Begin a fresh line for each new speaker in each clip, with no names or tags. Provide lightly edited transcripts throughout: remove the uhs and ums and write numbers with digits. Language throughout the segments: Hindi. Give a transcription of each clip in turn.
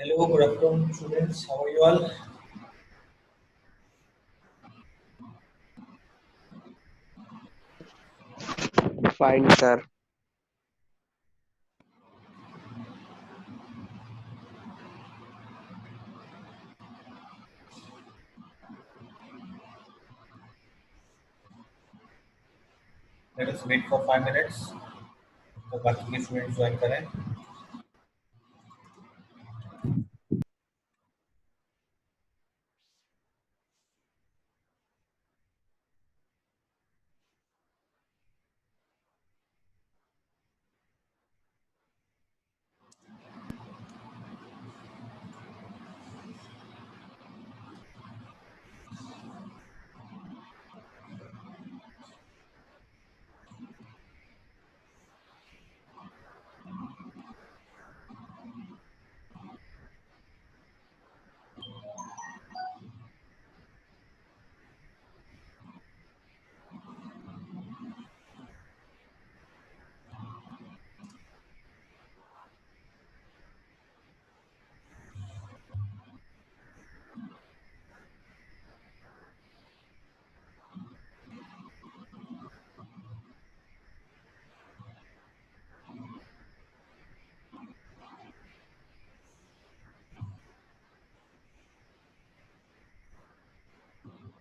Hello, good afternoon, students. How are you all?
Fine, sir.
Let us wait for 5 minutes. तो बाकी के स्टूडेंट्स ज्वाइन करें.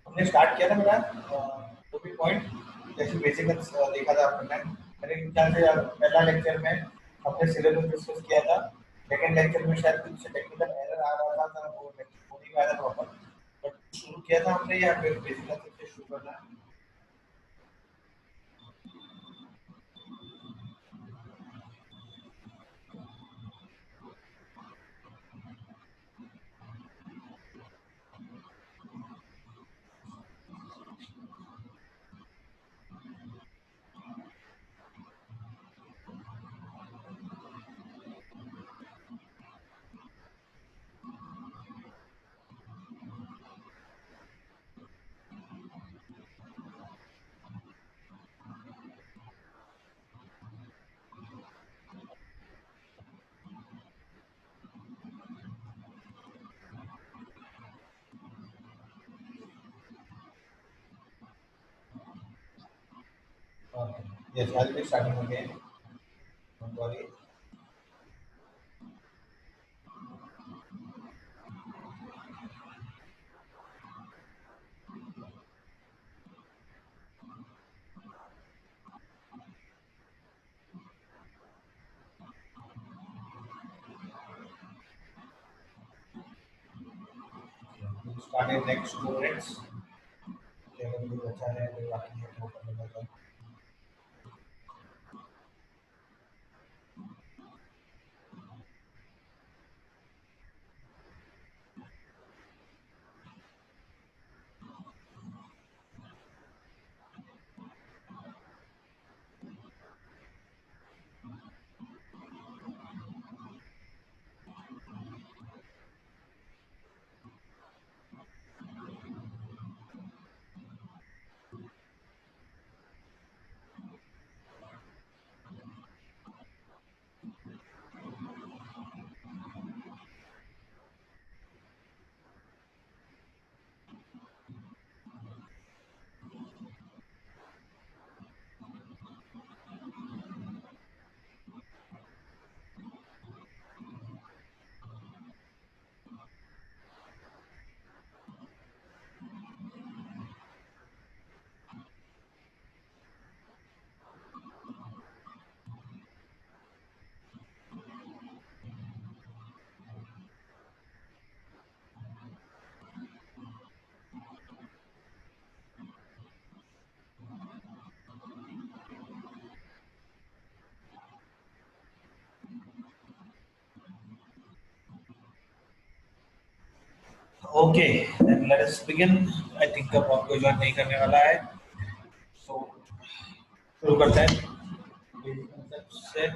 हमने स्टार्ट किया ना मेरा टॉपिक पॉइंट जैसे बेसिक देखा था आपने. मेरे ख्याल से पहला लेक्चर में हमने सिलेबस डिस्कस किया था. सेकंड लेक्चर में शायद कुछ टेक्निकल एरर आ रहा था तो वो हो नहीं पाया था प्रॉपर. बट शुरू किया था हमने या फिर बेसिक से शुरू करना है. Yes, I'll be starting again. Don't worry. We'll start in next 2 minutes. अगर कुछ अच्छा है तो बाकी हम वो कर लेंगे. Okay then let us begin. I think अब कोई ज्वाइन नहीं करने वाला है, सो शुरू करते हैं बेसिक concepts से.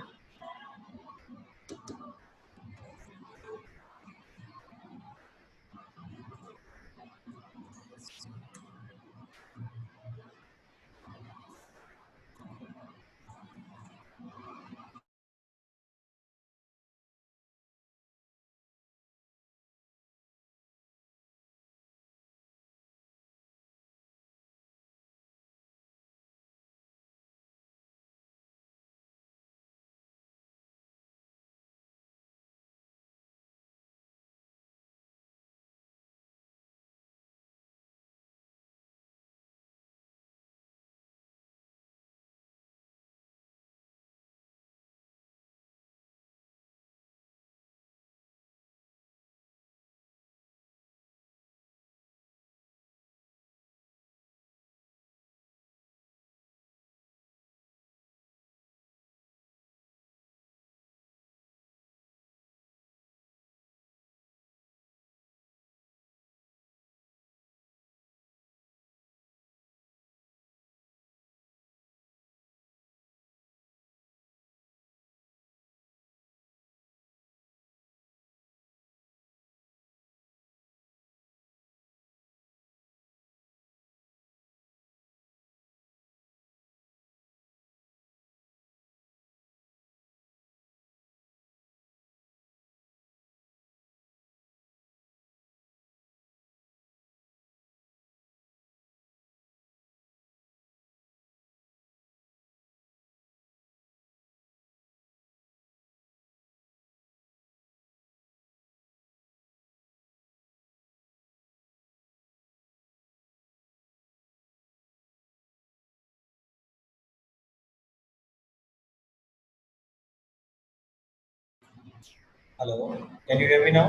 Hello, can you hear me now?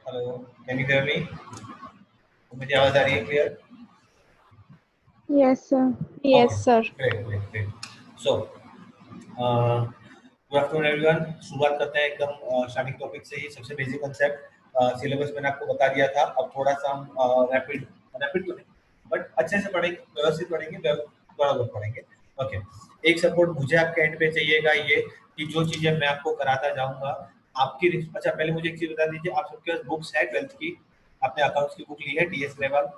Hello, can you hear me? मुझे आवाज आ रही है clear?
Yes, sir.
Okay,
Yes, sir.
Great great great. So good afternoon everyone. शुरुआत करते हैं एकदम स्टार्टिंग टॉपिक से ही। सबसे बेसिक कंसेप्ट सिलेबस मैंने आपको बता दिया था। अब थोड़ा सा हम रैपिड रैपिड तो नहीं बट अच्छे से पढ़ेंगे, व्यवस्थित पढ़ेंगे, थोड़ा बहुत पढ़ेंगे। ओके, एक सपोर्ट मुझे आपके एंड पे चाहिएगा ये कि जो चीजें मैं आपको कराता जाऊंगा आपकी अच्छा पहले मुझे एक चीज बता दीजिए, आप सबके पास बुक्स है 12th की? आपने अकाउंट्स की बुक ली है TS level?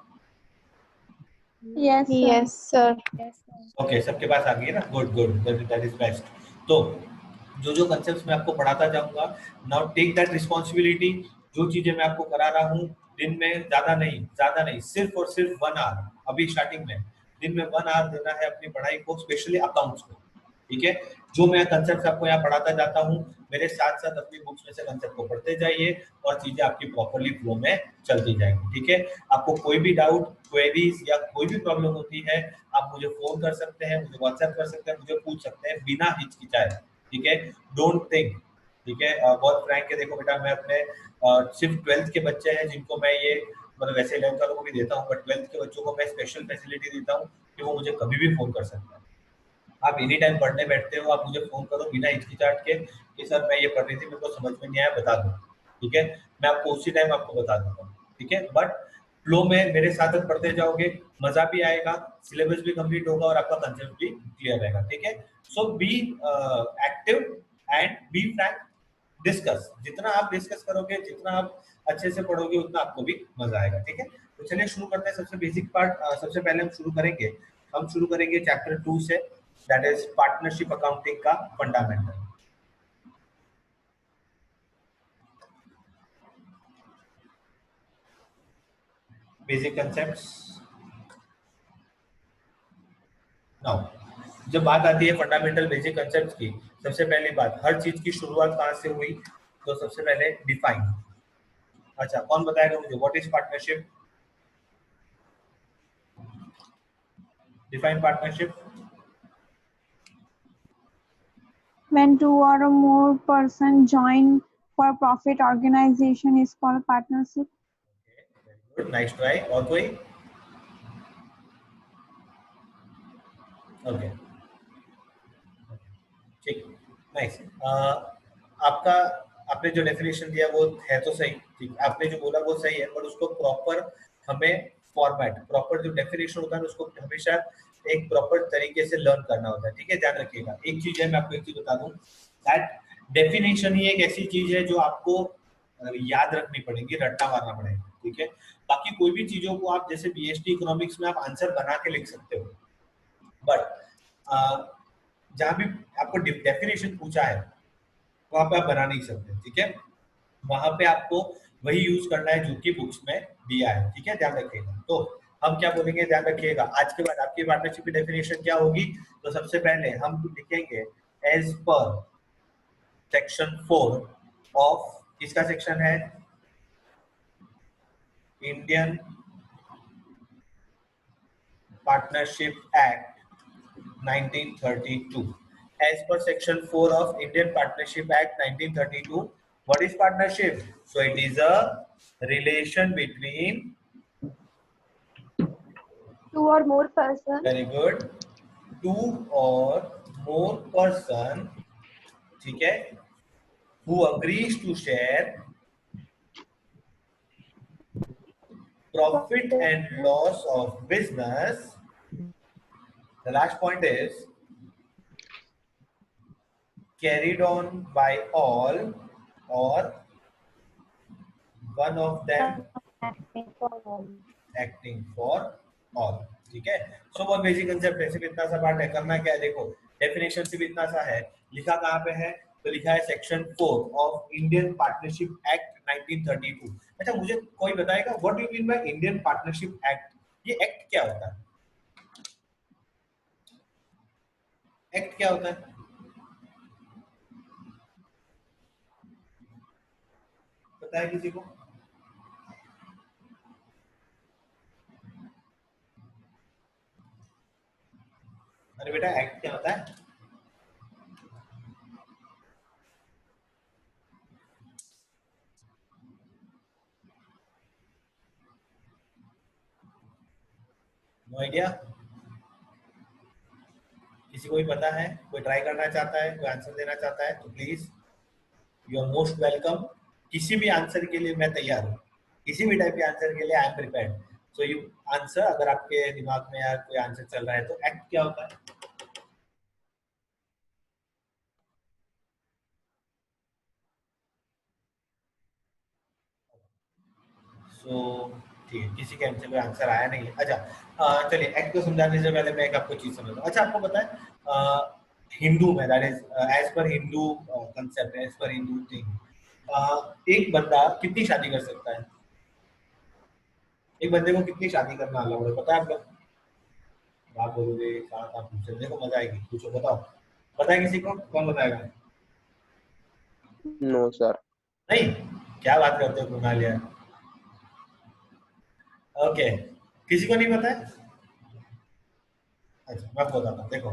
Yes, sir.
Yes, sir.
Okay, सबके पास आ गई है ना? Good good, that is best. तो जो जो कंसेप्ट मैं आपको पढ़ाता जाऊंगा, नाउ टेक दैट रिस्पॉन्सिबिलिटी। जो चीजें मैं आपको करा रहा हूँ दिन में ज्यादा नहीं, सिर्फ और सिर्फ 1 आवर अभी स्टार्टिंग में, दिन में 1 आवर देना है अपनी पढ़ाई को, स्पेशली अकाउंट्स को। ठीक है, जो मैं कंसेप्ट आपको यहाँ पढ़ाता जाता हूँ, मेरे साथ साथ अपनी बुक्स में से कंसेप्ट को पढ़ते जाइए और चीजें आपकी प्रॉपरली फ्लो में चलती जाएंगी। ठीक है, आपको कोई भी डाउट, क्वेरीज या कोई भी प्रॉब्लम होती है, आप मुझे फोन कर सकते हैं, मुझे व्हाट्सएप कर सकते हैं, मुझे पूछ सकते हैं बिना हिचकिचाए। ठीक है, डोंट थिंक। ठीक है, बहुत फ्रैंक है। देखो बेटा, मैं अपने सिर्फ 12th के बच्चे हैं जिनको मैं ये, मतलब वैसे 11th वालों को भी देता हूँ बट 12th के बच्चों को मैं स्पेशल फैसिलिटी देता हूँ कि वो मुझे कभी भी फोन कर सकते हैं। आप एनी टाइम पढ़ने बैठते हो, आप मुझे फोन करो बिना हिचकिचाहट के कि सर मैं ये पढ़ रही थी, मेरे को समझ में नहीं आया, बता दो। ठीक है, मैं आपको उसी टाइम आपको बता दूंगा। ठीक है, बट फ्लो में मेरे साथ पढ़ते जाओगे, मजा भी आएगा, सिलेबस भी कंप्लीट होगा और आपका कंसेप्ट भी क्लियर रहेगा। ठीक है, so be active and be frank, discuss. जितना आप डिस्कस करोगे, जितना आप अच्छे से पढ़ोगे, उतना आपको भी मजा आएगा। ठीक है, तो चलिए शुरू करते हैं। सबसे बेसिक पार्ट सबसे पहले हम शुरू करेंगे चैप्टर 2 से, दैट इज पार्टनरशिप अकाउंटिंग का फंडामेंटल। Basic concepts. नाउ जब बात आती है फंडामेंटल बेसिक कंसेप्ट्स की, सबसे पहली बात, हर चीज की शुरुआत कहां से हुई? तो सबसे पहले डिफाइन। अच्छा, कौन बताएगा मुझे what is partnership? Define partnership.
When two or more persons join for profit organization is called partnership.
Good, nice try. और कोई? ओके, ठीक, नाइस। आपका आपने जो डेफिनेशन दिया वो है तो सही, ठीक, आपने जो बोला वो सही है, पर उसको प्रॉपर हमें फॉर्मेट, प्रॉपर जो डेफिनेशन होता है उसको हमेशा एक प्रॉपर तरीके से लर्न करना होता है। ठीक है, ध्यान रखिएगा। एक चीज है, मैं आपको एक चीज बता दूं, दैट डेफिनेशन ही एक ऐसी चीज है जो आपको याद रखनी पड़ेगी, रट्टा मारना पड़ेगा। ठीक है, बाकी कोई भी चीजों को आप जैसे बीएसटी इकोनॉमिक्स में आप आंसर बना के लिख सकते हो, बट जहां भी आपको डेफिनेशन पूछा है वहां पे आप बना नहीं सकते। ठीक है, वहां पे आपको वही यूज करना है जो कि बुक्स में दिया है। ठीक है, ध्यान रखिएगा। तो हम क्या बोलेंगे, ध्यान रखिएगा। आज के बाद आपकी पार्टनरशिप की डेफिनेशन क्या होगी? तो सबसे पहले हम लिखेंगे एज पर सेक्शन 4 ऑफ, किसका सेक्शन है? Indian partnership act 1932. As per section 4 of Indian Partnership Act 1932, what is partnership? So it is a relation between,
Two or more persons.
very good, two or more person, ठीक है, who agrees to share profit and loss of business. The last point is carried on by all or one of them acting for all. ठीक है, सो बहुत बेसिक कंसेप्ट है, सिर्फ इतना सा पार्ट है। करना क्या है, देखो डेफिनेशन सिर्फ इतना सा है, लिखा कहाँ पे है? तो लिखा है section 4 of Indian partnership act 1932। अच्छा, मुझे कोई बताएगा what do you mean by Indian partnership act? ये एक्ट क्या होता है? एक्ट क्या होता है, पता है किसी को? अरे बेटा, एक्ट क्या होता है? आइडिया? किसी को भी पता है? कोई ट्राई करना चाहता है, कोई आंसर देना चाहता है तो please, you are most welcome. किसी भी आंसर के लिए मैं तैयार हूँ, किसी भी टाइप के आंसर के लिए I am prepared. So you answer, अगर आपके दिमाग में यार कोई आंसर चल रहा है तो। एक्ट क्या होता है? सो ठीक है, किसी के आंसर में आंसर आया नहीं है। अच्छा, चलिए एक्ट को समझाने से पहले मैं एक आपको चीज समझाऊँ। अच्छा, आपको पता है हिंदू में, that is as per Hindu concept, as per Hindu thing, एक बंदा कितनी शादी कर सकता है? एक बंदे को कितनी शादी करना अलाउड है, पता है आप लोग? आप बोलोगे कहाँ कहाँ पूछ रहे, देखो मजा आएगी, पूछो बताओ। पता है किसी को? कौन बताएगा?
No, sir.
नहीं? क्या बात करते हो कुणाल यार। ओके, किसी को नहीं पता है? अच्छा, मैं बताता हूँ, देखो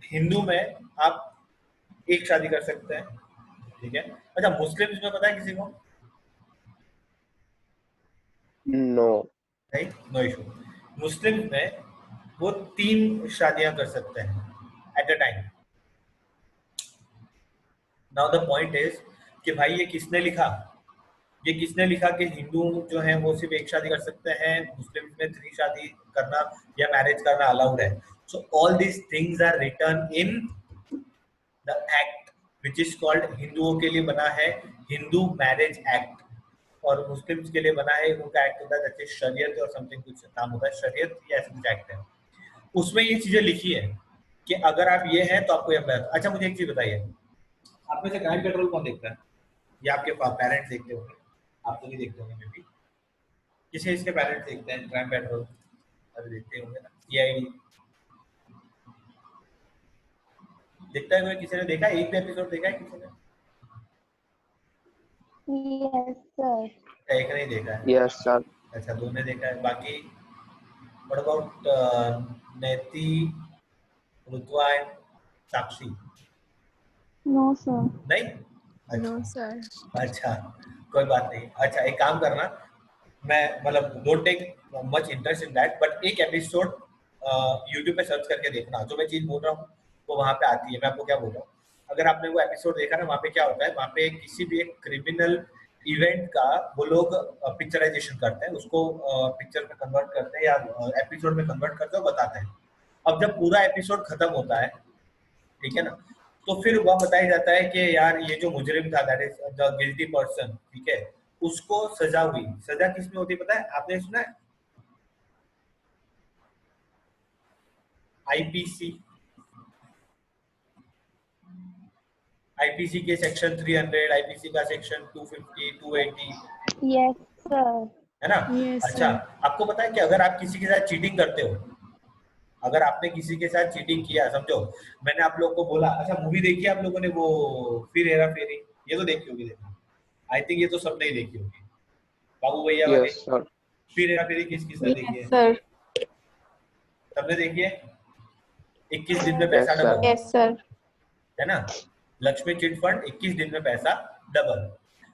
हिंदू में आप एक शादी कर सकते हैं, ठीक है। अच्छा, मुस्लिम्स में पता है किसी को?
No.
नहीं, नो इशू। मुस्लिम में वो 3 शादियां कर सकते हैं at a time. Now the point is कि भाई ये किसने लिखा? ये किसने लिखा कि हिंदू जो है वो सिर्फ एक शादी कर सकते हैं, मुस्लिम में 3 शादी करना या मैरिज करना अलाउड है? So all these things are written in the act which is called, हिंदुओं के लिए बना है हिंदू मैरिज एक्ट, और मुस्लिम्स के लिए बना है उनका एक्ट होता है जैसे शरीयत और समथिंग कुछ नाम होता है, शरीयत या ऐसा कुछ एक्ट है। उसमें ये चीजें लिखी है कि अगर आप ये हैं तो आपको ये अप्लाई। अच्छा, मुझे एक चीज बताइए, आप में से क्राइम पेट्रोल कौन देखता है? या आपके पेरेंट्स देखते होंगे, आप तो नहीं देखते होंगे मे बी। किसी इसके पेरेंट्स देखते हैं क्राइम पेट्रोल? अरे देखते होंगे ना। सीआईडी देखता है कोई? किसी ने देखा है? एक भी एपिसोड देखा है किसी ने?
Yes, sir.
एक नहीं देखा है?
Yes, sir.
अच्छा, 2 ने देखा है। बाकी व्हाट अबाउट नेति, रुतवा एंड साक्षी?
No, sir.
नहीं?
No,
अच्छा
sir.
अच्छा, कोई बात नहीं। अच्छा, एक काम करना, मैं मतलब don't take much interest in that, but एक एपिसोड यूट्यूब पे सर्च करके देखना, जो मैं चीज बोल रहा हूँ वो वहाँ पे आती है। मैं आपको क्या बोल रहा हूँ, अगर आपने वो एपिसोड देखा ना, वहाँ पे क्या होता है, वहाँ पे किसी भी एक क्रिमिनल इवेंट का वो लोग पिक्चराइजेशन करते हैं, उसको पिक्चर में कन्वर्ट करते हैं या एपिसोड में कन्वर्ट करते हैं और बताते हैं। अब जब पूरा एपिसोड खत्म होता है, ठीक है ना, तो फिर वह बताया जाता है कि यार ये जो मुजरिम था, that is the guilty person, ठीक है, उसको सजा हुई। सजा किसमें होती है पता है? आपने सुना है? आईपीसी, आईपीसी के सेक्शन 300, आईपीसी का सेक्शन 250, 280,
Yes, sir.
है ना?
Yes,
अच्छा,
sir.
आपको पता है कि अगर आप किसी के साथ चीटिंग करते हो, अगर आपने किसी के साथ चीटिंग किया, समझो मैंने आप लोगों को बोला, अच्छा मूवी देखी है आप लोगों ने वो फिर हेरा फेरी? ये तो देखी होगी, देखी आई थिंक, ये तो सब नहीं देखी होगी। बाबू भैया वाली
Yes, sir.
फिर हेरा फेरी किस किसने देखी
Yes,
है?
sir.
सबने देखी है? 21 दिन में पैसा
Yes, sir.
Double,
Yes, sir.
है ना? लक्ष्मी चिट फंड, 21 दिन में पैसा डबल।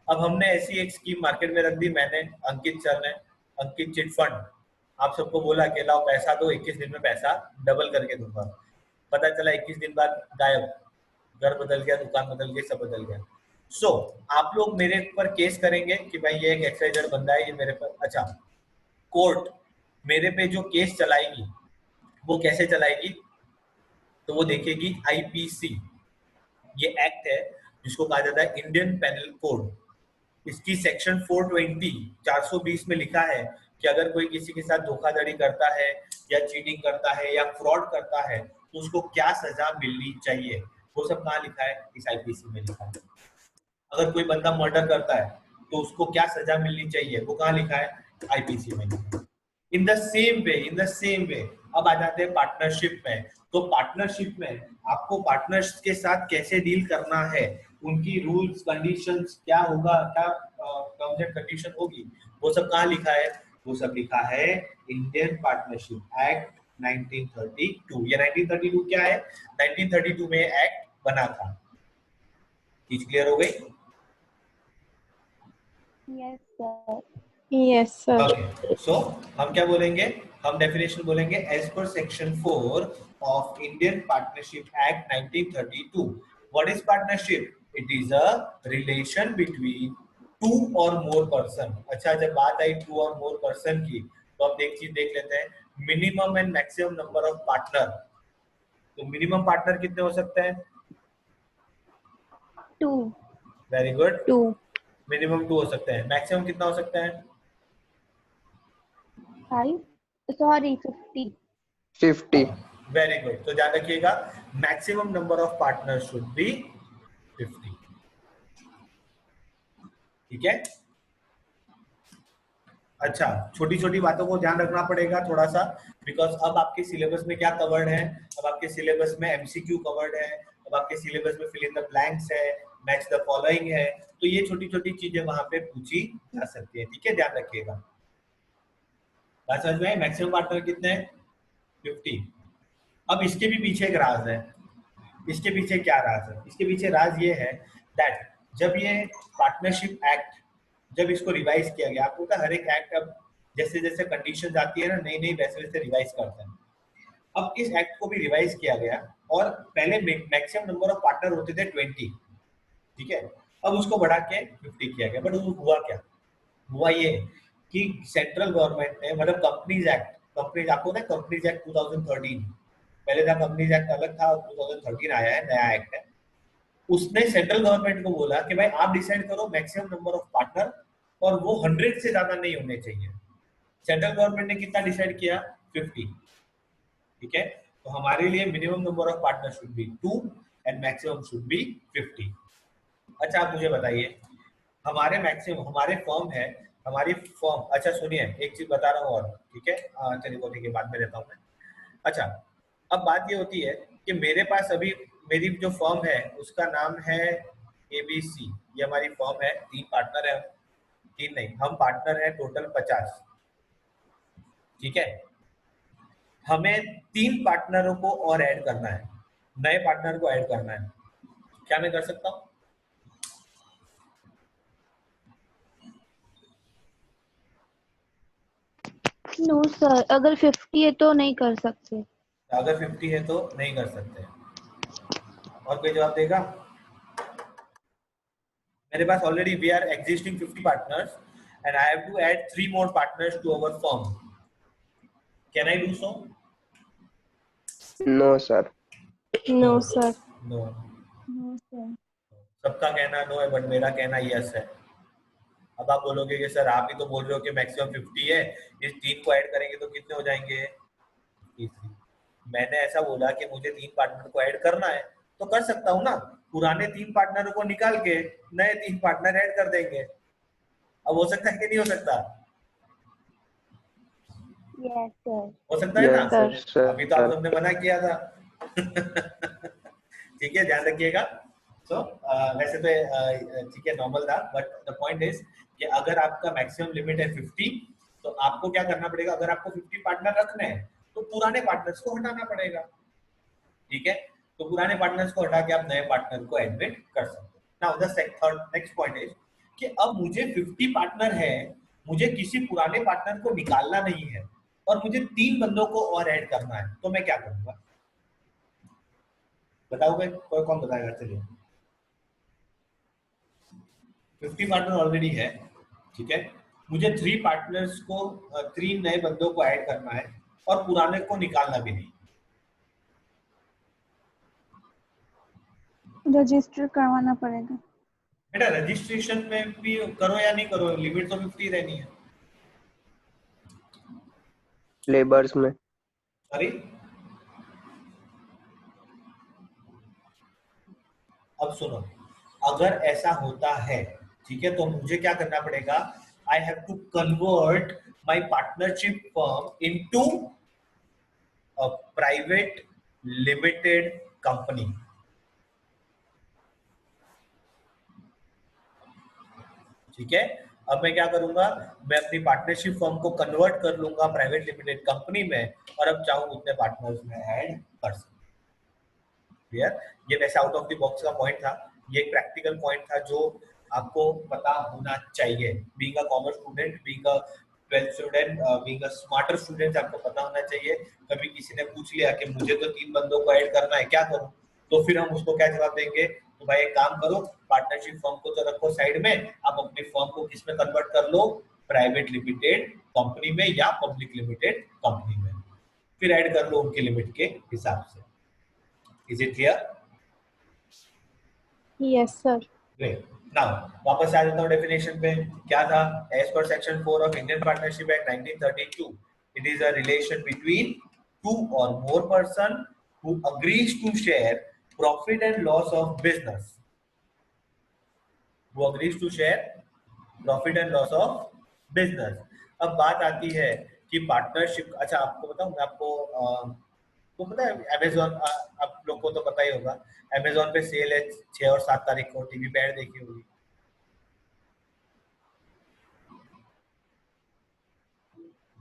अब हमने ऐसी एक स्कीम मार्केट में रख दी, मैंने, अंकित सर ने, अंकित चिट फंड, आप सबको बोला कि लाओ पैसा दो, 21 दिन में पैसा डबल करके दूंगा। पता चला 21 दिन बाद गायब, घर बदल गया, दुकान बदल गई, सब बदल गया। सो आप लोग मेरे ऊपर केस करेंगे कि भाई ये एक एक्साइजेड बंदा है, ये मेरे पर। अच्छा, कोर्ट मेरे पे जो केस चलाएगी वो कैसे चलाएगी? तो वो देखेगी आईपीसी, ये एक्ट है जिसको कहा जाता है इंडियन पेनल कोड। इसकी सेक्शन 420, 420 में लिखा है कि अगर कोई किसी के साथ धोखाधड़ी करता है या चीटिंग करता है या फ्रॉड करता है तो उसको क्या सजा मिलनी चाहिए, वो सब कहाँ लिखा है? इस आईपीसी में लिखा है। अगर कोई बंदा मर्डर करता है तो उसको क्या सजा मिलनी चाहिए, वो कहाँ लिखा है? आईपीसी में लिखा है। In the same way, in the same way अब आ जाते हैं पार्टनरशिप में। तो पार्टनरशिप में आपको पार्टनर्स के साथ कैसे डील करना है, उनकी रूल्स कंडीशंस क्या होगा, क्या टर्म्स एंड कंडीशन होगी, वो सब कहाँ लिखा है? वो सब लिखा है इंडियन पार्टनरशिप एक्ट 1932। ये 1932 क्या है? 1932 में एक्ट बना था। चीज क्लियर हो गई?
Yes, sir.
Yes, sir.
Okay, so हम क्या बोलेंगे हम डेफिनेशन बोलेंगे as per section 4 of Indian partnership act 1932. What is partnership? It is a relation between two or more person. अच्छा, जब बात आई टू और मोर पर्सन की, तो अब एक चीज देख लेते हैं, minimum and maximum number of partner. तो मिनिमम पार्टनर कितने हो सकते हैं?
2.
Very good.
2.
मिनिमम 2 हो सकते हैं. मैक्सिमम कितना हो सकता है?
5. Sorry, 50.
50.
Very good. तो ध्यान रखिएगा, maximum number of partner should be 50. ठीक है. अच्छा, छोटी छोटी बातों को ध्यान रखना पड़ेगा थोड़ा सा, बिकॉज अब आपके सिलेबस में क्या कवर्ड है? अब आपके सिलेबस में एमसीक्यू कवर्ड है, अब आपके सिलेबस में फिल इन द ब्लैंक्स है, मैच द फॉलोइंग है. तो ये छोटी छोटी चीजें वहां पे पूछी जा सकती है. ठीक है, ध्यान रखिएगा. बात समझ में? मैक्सिमम पार्टनर कितने हैं? 50. अब इसके भी पीछे एक राज है. इसके पीछे क्या राज है? इसके पीछे राज ये है दैट जब ये पार्टनरशिप एक्ट, जब इसको रिवाइज किया गया, आपको पता है हर एक एक्ट अब जैसे जैसे कंडीशन आती है ना, नई नई, वैसे वैसे रिवाइज करते हैं. अब इस एक्ट को भी रिवाइज किया गया, और पहले मैक्सिमम नंबर ऑफ पार्टनर होते थे 20. ठीक है, अब उसको बढ़ा के 50 किया गया. बट हुआ क्या? हुआ ये कि सेंट्रल गवर्नमेंट ने, मतलब कंपनीज एक्ट, कंपनीज, आपको ना कंपनीज एक्ट 2013, पहले था कंपनीज एक्ट अलग था, 2013 आया है, नया एक्ट है. उसने सेंट्रल गवर्नमेंट को बोला कि भाई आप डिसाइड करो मैक्सिमम नंबर ऑफ पार्टनर, और वो 100 से ज्यादा नहीं होने चाहिए. सेंट्रल गवर्नमेंट ने कितना डिसाइड किया? 50. ठीक है, तो हमारे लिए minimum number of partner should be 2 and maximum should be 50. अच्छा, आप मुझे बताइए, हमारे मैक्सिमम, हमारे फॉर्म है, हमारी फॉर्म, अच्छा सुनिए एक चीज बता रहा हूँ और, ठीक है, चलिए वो ठीक है, बाद में रहता हूँ मैं. अच्छा, अब बात ये होती है कि मेरे पास अभी मेरी जो फर्म है उसका नाम है एबीसी. ये हमारी फर्म है, 3 पार्टनर है, 3 नहीं, हम पार्टनर है टोटल 50. ठीक है, हमें 3 पार्टनरों को और ऐड करना है, नए पार्टनर को ऐड करना है. क्या मैं कर सकता हूँ?
No sir, अगर 50 है तो नहीं कर सकते.
अगर 50 है तो नहीं कर सकते. और कोई जवाब देगा? मेरे पास already we are existing 50 partners and I have to add 3 more partners to our firm. Can I do so?
No, sir.
No sir.
No.
No, sir.
सबका कहना नो है, बट मेरा कहना यस है. अब आप बोलोगे कि सर आप ही तो बोल रहे हो कि मैक्सिमम 50 है, इस 3 को ऐड करेंगे तो कितने हो जाएंगे? 50. मैंने ऐसा बोला कि मुझे 3 पार्टनर को ऐड करना है, तो कर सकता हूँ ना, पुराने 3 पार्टनरों को निकाल के नए 3 पार्टनर ऐड कर देंगे. अब हो सकता है कि नहीं हो सकता?
Yes sir.
हो सकता है ना?
Yes, sir.
अभी तो आप सबने मना किया था. ठीक है, ध्यान रखिएगा. सो वैसे तो ठीक है, नॉर्मल था, बट द पॉइंट इज कि अगर आपका मैक्सिमम लिमिट है 50, तो आपको क्या करना पड़ेगा? अगर आपको 50 पार्टनर रखने हैं तो पुराने पार्टनर्स को हटाना पड़ेगा. ठीक है, तो पुराने पार्टनर्स को हटा के आप नए पार्टनर को एडमिट कर सकते हो. Now the third next point is कि अब मुझे 50 पार्टनर है, मुझे किसी पुराने पार्टनर को निकालना नहीं है, और मुझे 3 बंदों को और ऐड करना है, तो मैं क्या करूंगा? बताओगे? कोई कौन बताएगा? चलिए. 50 पार्टनर ऑलरेडी है. ठीक है, मुझे 3 पार्टनर्स को, 3 नए बंदों को ऐड करना है, और पुराने को निकालना भी नहीं.
रजिस्टर करवाना पड़ेगा.
बेटा रजिस्ट्रेशन में भी करो या नहीं करो, लिमिट तो 50 रहनी है.
Labors में.
सॉरी, अब सुनो, अगर ऐसा होता है, ठीक है, तो मुझे क्या करना पड़ेगा? I have to convert my partnership firm into a private limited company. ठीक है, अब मैं क्या करूंगा? मैं अपनी पार्टनरशिप फर्म को कन्वर्ट कर लूंगा प्राइवेट लिमिटेड कंपनी में, और अब चाहूँ उतने पार्टनर्स में ऐड कर सकूं. क्लियर? ये वैसे आउट ऑफ द बॉक्स का पॉइंट था, ये एक प्रैक्टिकल पॉइंट था जो आपको पता होना चाहिए. Being a commerce student, being a 12th student being a smarter student आपको पता होना चाहिए। कभी किसी ने पूछ लिया कि मुझे तो 3 बंदों को ऐड करना है, क्या करूं? तो फिर हम उसको क्या जवाब देंगे? तो भाई एक काम करो, पार्टनरशिप फर्म को तो रखो साइड में, आप अपनी फर्म को किस में कन्वर्ट कर लो? प्राइवेट लिमिटेड कंपनी में या पब्लिक लिमिटेड कंपनी में, फिर ऐड कर लो उनकी लिमिट के हिसाब से। Is it clear?
Yes sir.
Great. Now वापस आ जाता हूँ डेफिनेशन पे। क्या था? As per section 4 of Indian partnership act 1932, it is a relation between two or more person who agrees to share profit and loss of business. Who agrees to share profit and loss of business. अब बात आती है कि पार्टनरशिप, अच्छा आपको बताऊं मैं आपको तो पता है अमेज़न, आप लोग को तो पता ही होगा, अमेज़न पे सेल है 6 और 7 तारीख को, टीवी पे ऐड देखी होगी।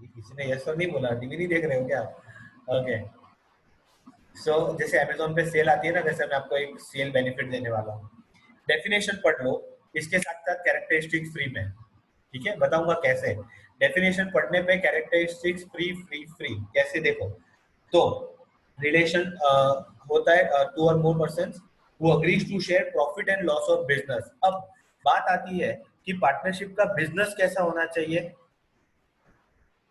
किसी ने यस और नहीं बोला, टीवी नहीं देख रहे हो क्या? ओके, सो जैसे अमेज़न पे सेल आती है ना, वैसे मैं आपको एक सेल बेनिफिट देने वाला हूँ। डेफिनेशन पढ़ लो, इसके साथ साथ कैरेक्टरिस्टिक्स फ्री में, ठीक है? बताऊंगा कैसे। डेफिनेशन पढ़ने पे कैरेक्टरिस्टिक्स फ्री फ्री फ्री कैसे, देखो तो रिलेशन होता है two or more persons who agrees to share profit and loss of business. अब बात आती है कि पार्टनरशिप का बिजनेस कैसा होना चाहिए,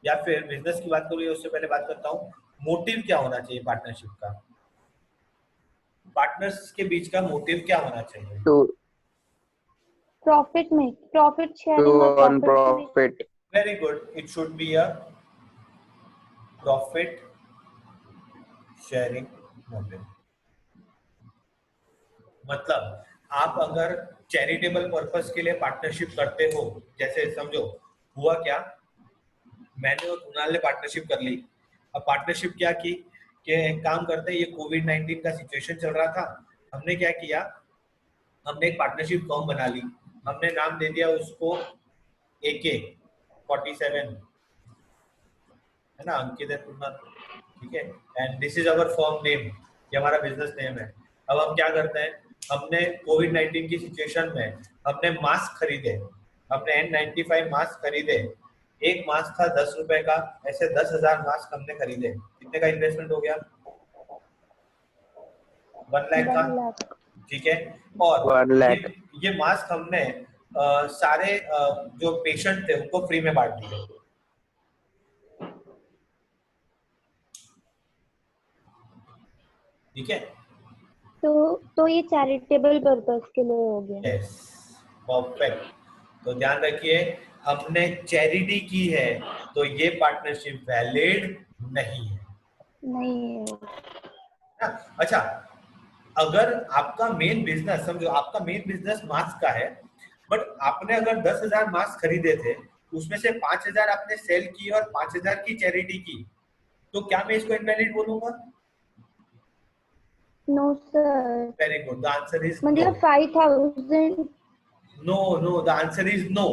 या फिर बिजनेस की बात करूँ उससे पहले बात करता हूँ मोटिव क्या होना चाहिए पार्टनरशिप का। पार्टनर्स के बीच का मोटिव क्या होना चाहिए?
टू
प्रॉफिट
टू
शेयरिंग और
earn
profit.
Profit.
Very good, it should be a profit sharing motive. मतलब आप अगर चैरिटेबल पर्पस के लिए पार्टनरशिप करते हो, जैसे समझो हुआ क्या, मैंने और कुणाल ने पार्टनरशिप कर ली। अब पार्टनरशिप क्या की कि काम करते हैं, ये कोविड-19 का सिचुएशन चल रहा था, हमने क्या किया, हमने एक पार्टनरशिप फर्म बना ली, हमने नाम दे दिया उसको AK-47, है ना, अंकित एंड कुणाल, ठीक है, and this is our firm name, ये हमारा बिजनेस नेम है। अब हम क्या करते हैं, हमने कोविड-19 की सिचुएशन में हमने मास्क खरीदे, हमने N95 मास्क खरीदे, एक मास्क था 10 रुपए का, ऐसे 10,000 मास्क हमने खरीदे। कितने का इन्वेस्टमेंट हो गया? 1 लाख का,
1 लाख।
ठीक है। और
1 लाख।
ये मास्क हमने सारे जो पेशेंट थे उनको फ्री में बांट दिए, ठीक है।
तो ये चैरिटेबल पर्पस के लिए हो गया।
Yes, perfect. तो ध्यान रखिए, हमने चैरिटी की है तो ये पार्टनरशिप वैलिड नहीं है
नहीं है।
ना? अच्छा, अगर आपका मेन बिजनेस, समझो आपका मेन बिजनेस मास्क का है, बट आपने अगर 10,000 मास्क खरीदे थे, उसमें से 5,000 आपने सेल की और 5,000 की चैरिटी की, तो क्या मैं इसको इनवैलिड बोलूंगा?
No sir,
very good, the answer is no.
मतलब 5,000।
No no, the answer is no.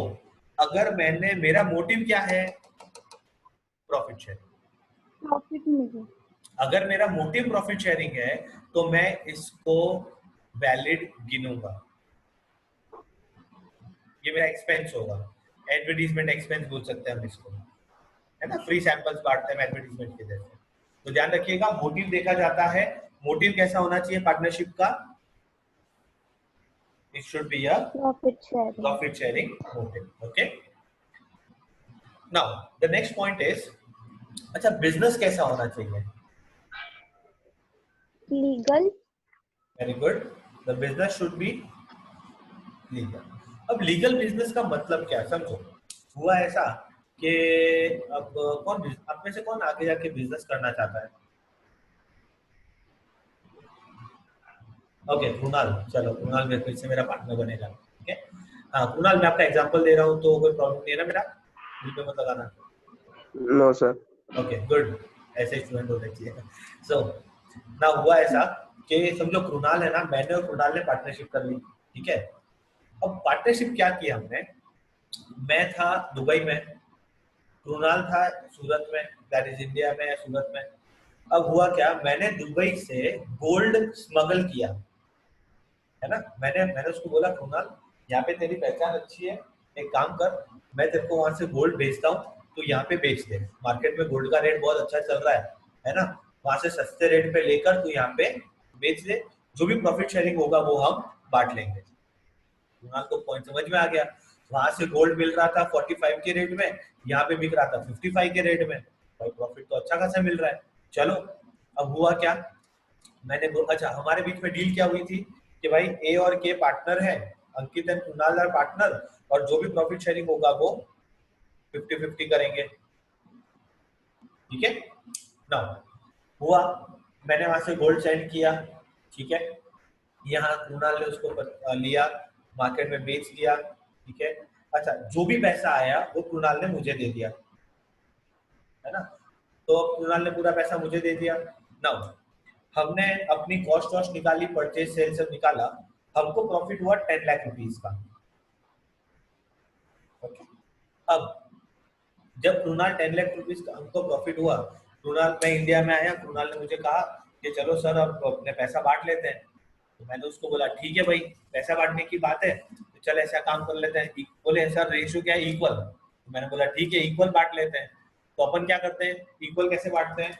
अगर मैंने, मेरा मोटिव क्या है? Profit sharing.
प्रॉफिट मिले।
अगर मेरा मोटिव प्रॉफिट शेयरिंग है तो मैं इसको वैलिड गिनूंगा, ये मेरा एक्सपेंस होगा, एडवर्टीजमेंट एक्सपेंस बोल सकते हैं हम इसको, है ना, फ्री सैंपल्स बांटते हैं एडवर्टीजमेंट के जैसे। तो ध्यान रखिएगा, मोटिव देखा जाता है, मोटिव कैसा होना चाहिए पार्टनरशिप का? It should be a profit sharing motive, okay. Now the next point is, अच्छा बिजनेस कैसा होना चाहिए?
Legal.
Very good, the business should be legal. अब लीगल बिजनेस का मतलब क्या, समझो हुआ ऐसा कि अब कौन आप में से कौन आगे जाके बिजनेस करना चाहता है? ओके कुणाल, चलो कुणाल मेरे फिर से मेरा पार्टनर बनेगा, ठीक है। हाँ कुणाल, मैं आपका एग्जांपल दे रहा हूँ तो कोई प्रॉब्लम नहीं है ना मेरा, दिल पे मत लगाना।
No sir.
ओके गुड, ऐसे स्टूडेंट होने चाहिए। सो ना हुआ ऐसा कि समझो कुणाल है ना, मैंने और कुणाल ने पार्टनरशिप कर ली, ठीक है। अब पार्टनरशिप क्या किया हमने, मैं था दुबई में, कुणाल था सूरत में, दैट इज इंडिया में या सूरत में। अब हुआ क्या, मैंने दुबई से गोल्ड स्मगल किया, है ना, मैंने उसको बोला कुणाल यहाँ पे तेरी पहचान अच्छी है, एक काम कर, मैं तेरे को वहां से गोल्ड भेजता हूँ, तो यहाँ पे बेच दे। मार्केट में गोल्ड का रेट बहुत अच्छा चल रहा है ना, वहां से सस्ते रेट पे लेकर तू यहाँ पे बेच दे, जो भी प्रॉफिट शेयरिंग होगा वो हम बांट लेंगे। कुणाल को पॉइंट समझ में आ गया। वहां से गोल्ड मिल रहा था 45 के रेट में, यहाँ पे बिक रहा था 55 के रेट में, भाई प्रॉफिट तो अच्छा खासा मिल रहा है। चलो अब हुआ क्या, अच्छा हमारे बीच में डील क्या हुई थी कि भाई ए और के पार्टनर है, अंकित एंड कुणाल आर पार्टनर, और जो भी प्रॉफिट शेयरिंग होगा वो 50-50 करेंगे। ठीक है ना, हुआ, मैंने वहां से गोल्ड सेंड किया, ठीक है, यहाँ कुणाल ने उसको लिया, मार्केट में बेच दिया, ठीक है। अच्छा जो भी पैसा आया वो कुणाल ने मुझे दे दिया, है ना, तो कुणाल ने पूरा पैसा मुझे दे दिया। नाउ हमने अपनी कॉस्ट वॉस्ट निकाली, परचेज सेल सब निकाला, हमको प्रॉफिट हुआ 10 लाख रुपीज का। ओके, अब जब कुणाल 10 लाख रुपीज का हमको प्रॉफिट हुआ, कुणाल, मैं इंडिया में आया, कुणाल ने मुझे कहा कि चलो सर अब अपने पैसा बांट लेते हैं। तो मैंने उसको बोला ठीक है भाई, पैसा बांटने की बात है तो चल ऐसा काम कर लेते हैं। बोले सर रेशियो क्या है, इक्वल। तो मैंने बोला ठीक है इक्वल बांट लेते हैं। तो अपन क्या करते हैं, इक्वल कैसे बांटते हैं,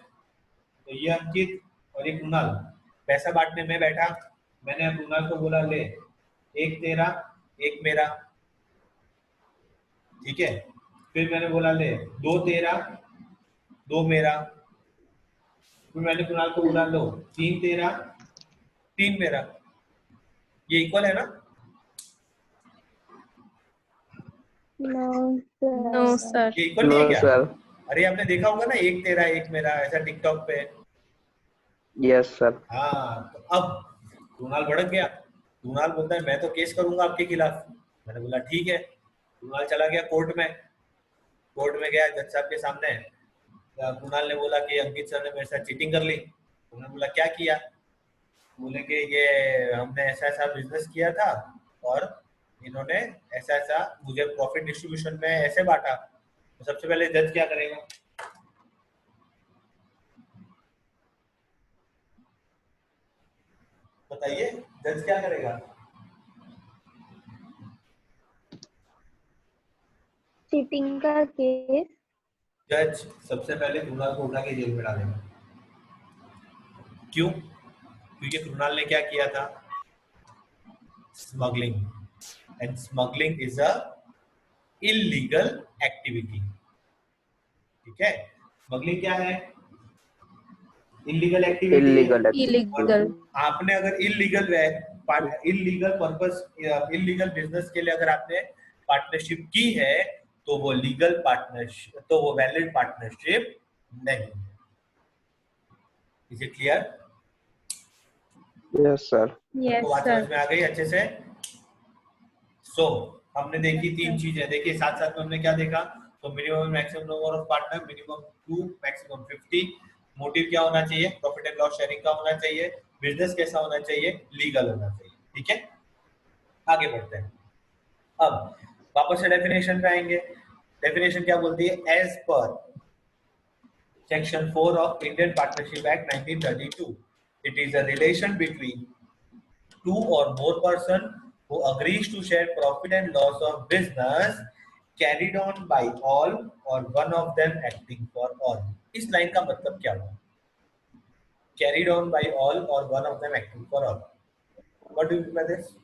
तो ये अंकित और ये कुणाल, पैसा बांटने में बैठा, मैंने कुणाल को बोला ले एक तेरा एक मेरा, ठीक है, फिर मैंने बोला ले दो तेरा दो मेरा, फिर मैंने कुणाल को बोला लो तीन तेरा तीन मेरा। ये इक्वल है ना?
No sir.
ये इक्वल नहीं है क्या?
सर।
अरे आपने देखा होगा ना, एक तेरा एक मेरा, ऐसा टिकटॉक पे।
Yes sir.
हाँ, तो अब कुणाल भड़क गया, कुणाल बोलता है मैं तो केस करूंगा आपके खिलाफ। मैंने बोला ठीक है। कुणाल चला गया कोर्ट में, कोर्ट में गया जज साहब के सामने। कुणाल ने बोला कि अंकित सर ने मेरे साथ चीटिंग कर ली। उन्होंने बोला क्या किया, बोले कि ये हमने ऐसा ऐसा बिजनेस किया था और इन्होंने ऐसा ऐसा मुझे प्रॉफिट डिस्ट्रीब्यूशन में ऐसे बांटा। तो सबसे पहले जज क्या करेगा, बताइए, जज क्या करेगा?
चीटिंग का केस।
जज सबसे पहले कुणाल को उठा के जेल में डालेगा। क्यों? क्योंकि कुणाल ने क्या किया था, smuggling, and smuggling is a illegal activity. ठीक है, स्मगलिंग क्या है, इलीगल एक्टिविटी।
इलीगल।
आपने अगर इलीगल पर्पस, इलीगल बिजनेस के लिए अगर आपने पार्टनरशिप की है तो वो लीगल पार्टनरशिप, तो वो वैलिड पार्टनरशिप नहीं। Is it clear?
Yes sir.
आपको बात समझ में आ गई अच्छे से? सो हमने देखी तीन चीजें, देखिए साथ साथ में हमने क्या देखा, तो minimum maximum number of partner, minimum 2, maximum 50। Motive क्या होना चाहिए, प्रॉफिट एंड लॉस शेयरिंग का होना चाहिए। बिजनेस कैसा होना चाहिए, लीगल होना चाहिए। ठीक है, आगे बढ़ते हैं। अब वापस से डेफिनेशन पे आएंगे। डेफिनेशन क्या बोलती है, as per section 4 of Indian partnership act 1932, it is a relation between two or more person who agrees to share profit and loss of business carried on by all or one of them acting for all। इस लाइन का मतलब क्या हुआ, carried on by all or one of them acting for all? What do you mean by this?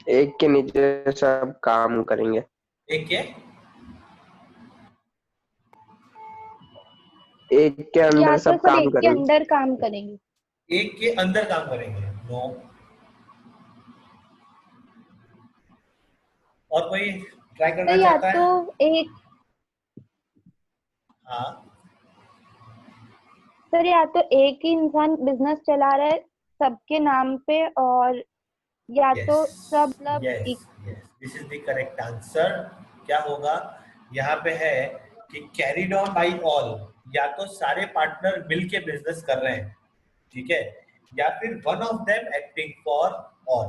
एक के नीचे सब काम करेंगे।
एक के
एक के
या
अंदर
तो
सब
सब
काम
एक के
करेंगे।
अंदर काम करेंगे।
एक के अंदर काम करेंगे, नो। और कोई ट्राई
तो
करना
या
चाहता है?
तो एक,
हाँ,
सर या तो एक ही इंसान बिजनेस चला रहा है सबके नाम पे, और या तो सब मतलब
yes, this is the correct answer. क्या होगा, यहाँ पे है कि कैरीड ऑन बाय ऑल, या तो सारे पार्टनर मिलके बिजनेस कर रहे हैं, ठीक है, या फिर one of them acting for all.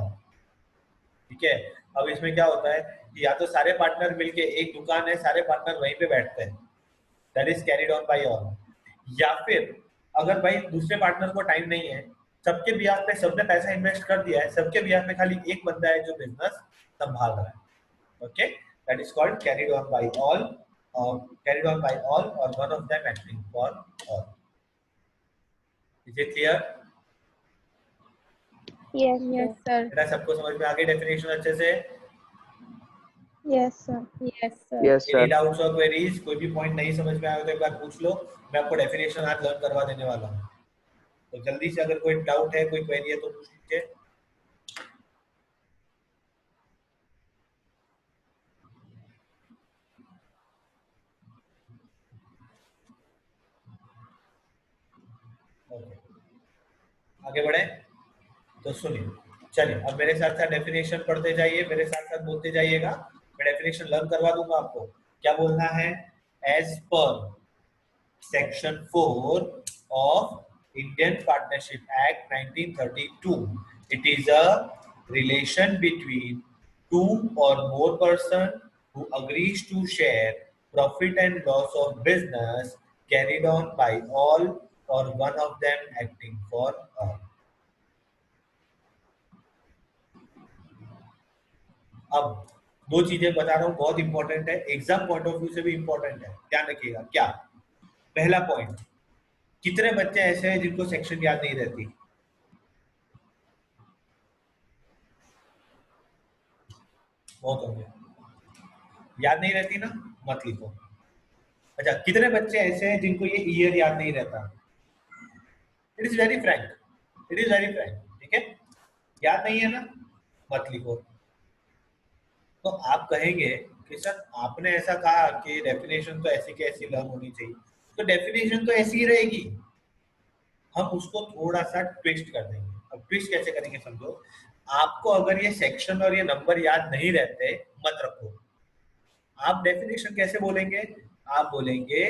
ठीक है, अब इसमें क्या होता है कि या तो सारे पार्टनर मिलके, एक दुकान है सारे पार्टनर वहीं पे बैठते हैं, that is carried on by all. या फिर अगर भाई दूसरे पार्टनर को टाइम नहीं है सबके बिहाफ पे सबने पैसा इन्वेस्ट कर दिया है, सबके बिहाफ में खाली एक बंदा है जो बिजनेस संभाल रहा है। Okay, that is called carried on by all, carried on by all or one of them acting for all. Is it clear?
Yes,
Yes,
sir.
sir.
बेटा सबको समझ में आ गई डेफिनेशन अच्छे से?
Yes, sir.
Yes, sir. Yes,
Any
sir.
doubts or queries? कोई भी पॉइंट नहीं समझ में आया तो एक बार पूछ लो, मैं आपको डेफिनेशन आज लर्न करवा देने वाला हूँ। तो जल्दी से अगर कोई डाउट है, कोई क्वेरी है तो पूछ लीजिए। आगे बढ़े तो सुनिए, चलिए अब मेरे साथ साथ डेफिनेशन पढ़ते जाइए, मेरे साथ साथ बोलते जाइएगा, मैं डेफिनेशन लर्न करवा दूंगा आपको। क्या बोलना है? As per section 4 of Indian partnership act 1932, it is a relation between two or more person who agrees to share profit and loss of business carried on by all or one of them acting for all. अब दो चीजें बता रहा हूं, बहुत इंपॉर्टेंट है, एग्जाम पॉइंट ऑफ व्यू से भी इंपॉर्टेंट है, ध्यान रखिएगा। क्या? पहला पॉइंट, कितने बच्चे ऐसे हैं जिनको सेक्शन याद नहीं रहती? बहुत होंगे, याद नहीं रहती ना, मत लिखो। अच्छा, कितने बच्चे ऐसे हैं जिनको ये ईयर याद नहीं रहता? It is very Frank, it is very Frank, ठीक है, याद नहीं है ना, मत लिखो। तो आप कहेंगे कि सर आपने ऐसा कहा कि डेफिनेशन तो ऐसी की ऐसी लर्न होनी चाहिए, तो डेफिनेशन तो ऐसी ही रहेगी, हम उसको थोड़ा सा ट्विस्ट कर देंगे। अब ट्विस्ट कैसे करेंगे समझो, आपको अगर ये सेक्शन और ये नंबर याद नहीं रहते, मत रखो। आप डेफिनेशन कैसे बोलेंगे? आप बोलेंगे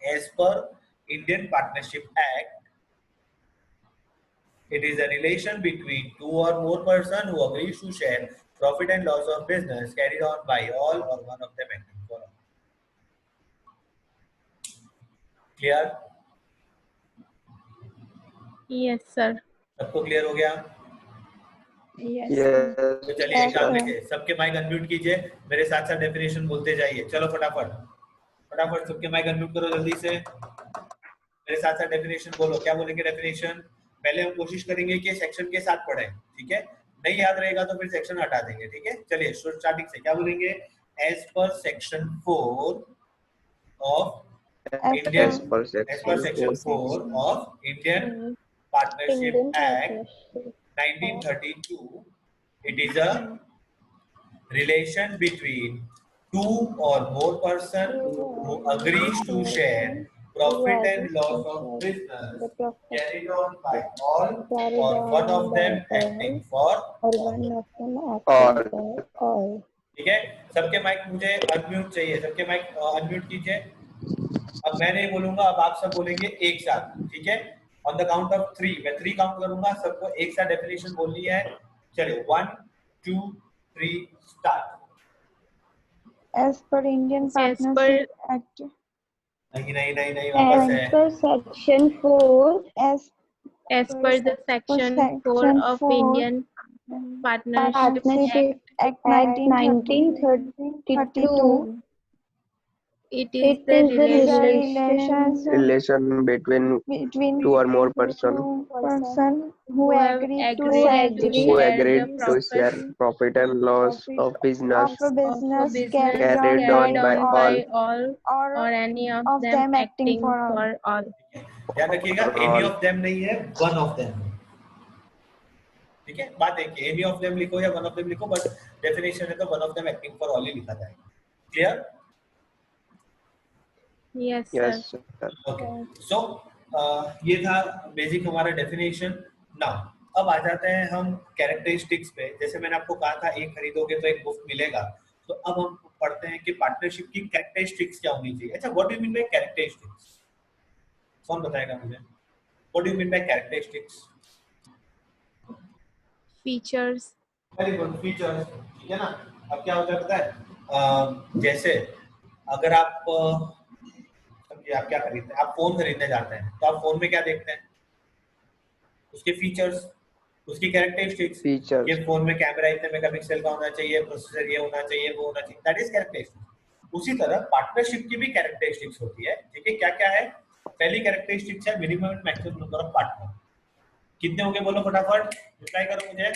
as per Indian partnership act, it is a relation between two or more person who agrees to share profit and loss of business carried on by all or one of them acting for all. Clear?
Yes, sir.
सबको क्लियर हो गया?
Yes.
Yes.
तो चलिए एक काम
sir.
लीजिए, सबके माइक अनम्यूट कीजिए, मेरे साथ साथ डेफिनेशन बोलते जाइए। चलो फटाफट फटाफट सबके माइक अनम्यूट करो जल्दी से, मेरे साथ साथ डेफिनेशन बोलो। क्या बोलेंगे डेफिनेशन? पहले हम कोशिश करेंगे कि सेक्शन के साथ पढ़ें, ठीक है, नहीं याद रहेगा तो फिर सेक्शन हटा देंगे, ठीक है। चलिए स्टार्टिंग से क्या बोलेंगे? As per section 4 of Indian,
As per
as per section 4 of Indian partnership
Indian
act
partnership.
1932, it is a relation between two or more person who agrees to share profit and loss of business
The profit
carried on by all
carried
or one
on
of
by
them
all
acting for
or
all.
one of them
All.
acting for all.
ठीक है, सबके माइक मुझे अनम्यूट चाहिए, सबके माइक अनम्यूट कीजिए। अब मैं नहीं बोलूंगा, अब आप सब बोलेंगे एक साथ, ठीक है। ऑन द काउंट ऑफ 3, मैं 3 काउंट करूंगा, सबको एक साथ डेफिनेशन बोलनी है। चलिए 1 2 3 start.
As per Indian
As per-
Partnership Act.
नहीं नहीं नहीं नहीं, वापस
As
है।
per section 4,
As per the section 4 of Indian Partnership
Partnership
Act,
Act
Act 1932,
it
it
is the
is the
relation relation between
between
two or more person
person who
who have
agree to
agreed
share
to
the
share the the
profit
profit share profit and loss of business
of a business
carried on by all
or
or any of
of
them
them acting
acting
for all.
for all.
ध्यान रखिएगा, एनी ऑफ देम नहीं है, वन ऑफ देम, ठीक है। बात एक, एनी ऑफ देम लिखो या वन ऑफ देम लिखो, बट डेफिनेशन है तो one of them acting for all ही लिखा जाएगा। Clear?
Yes, Yes, sir. sir.
Okay, so ये था बेसिक हमारा डेफिनेशन। नाउ अब आ जाते हैं हम कैरेक्टरिस्टिक्स पे। जैसे मैंने आपको कहा था एक खरीदोगे तो एक मुफ्त मिलेगा, तो अब हम पढ़ते हैं कि पार्टनरशिप की कैरेक्टरिस्टिक्स क्या होनी चाहिए। अच्छा, what do you mean by characteristics? कौन बताएगा मुझे? What do you mean by characteristics?
Features.
Very good, features, ठीक है ना। अब क्या होता है पता है, जैसे अगर आप समझिए, आप क्या खरीदते हैं, आप फोन खरीदने जाते हैं, तो आप फोन में क्या देखते हैं? उसके फीचर्स, उसकी कैरेक्टरिस्टिक्स,
फीचर्स,
ये फोन में कैमरा इतने मेगापिक्सल का होना चाहिए, प्रोसेसर ये होना चाहिए, वो होना चाहिए, दैट इज कैरेक्टरिस्टिक्स। उसी तरह पार्टनरशिप की भी कैरेक्टरिस्टिक्स होती है, ठीक है? क्या क्या है? पहली कैरेक्टरिस्टिक्स है minimum and maximum number of partner. कितने होंगे बोलो फटाफट, रिप्लाई करो मुझे।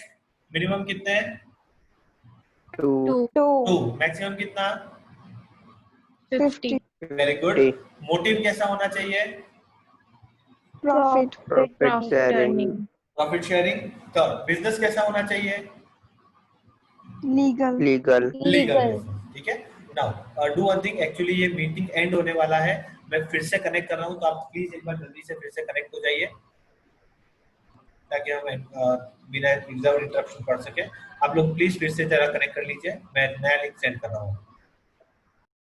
मिनिमम कितने हैं?
2,
2। मैक्सिमम कितना?
50.
Very good.
50,
मोटिव कैसा होना चाहिए?
Profit.
profit sharing,
profit sharing. तो बिजनेस कैसा होना चाहिए?
Legal.
legal,
legal.
ठीक है। Now do one thing, actually ये मीटिंग एंड होने वाला है, मैं फिर से कनेक्ट कर रहा हूँ, तो आप प्लीज एक बार जल्दी से फिर से कनेक्ट हो जाइए ताकि हम बिना विदाउट इंटरप्शन पढ़ सके। आप लोग प्लीज फिर से जरा कनेक्ट कर लीजिए, मैं नया लिंक सेंड कर रहा हूँ।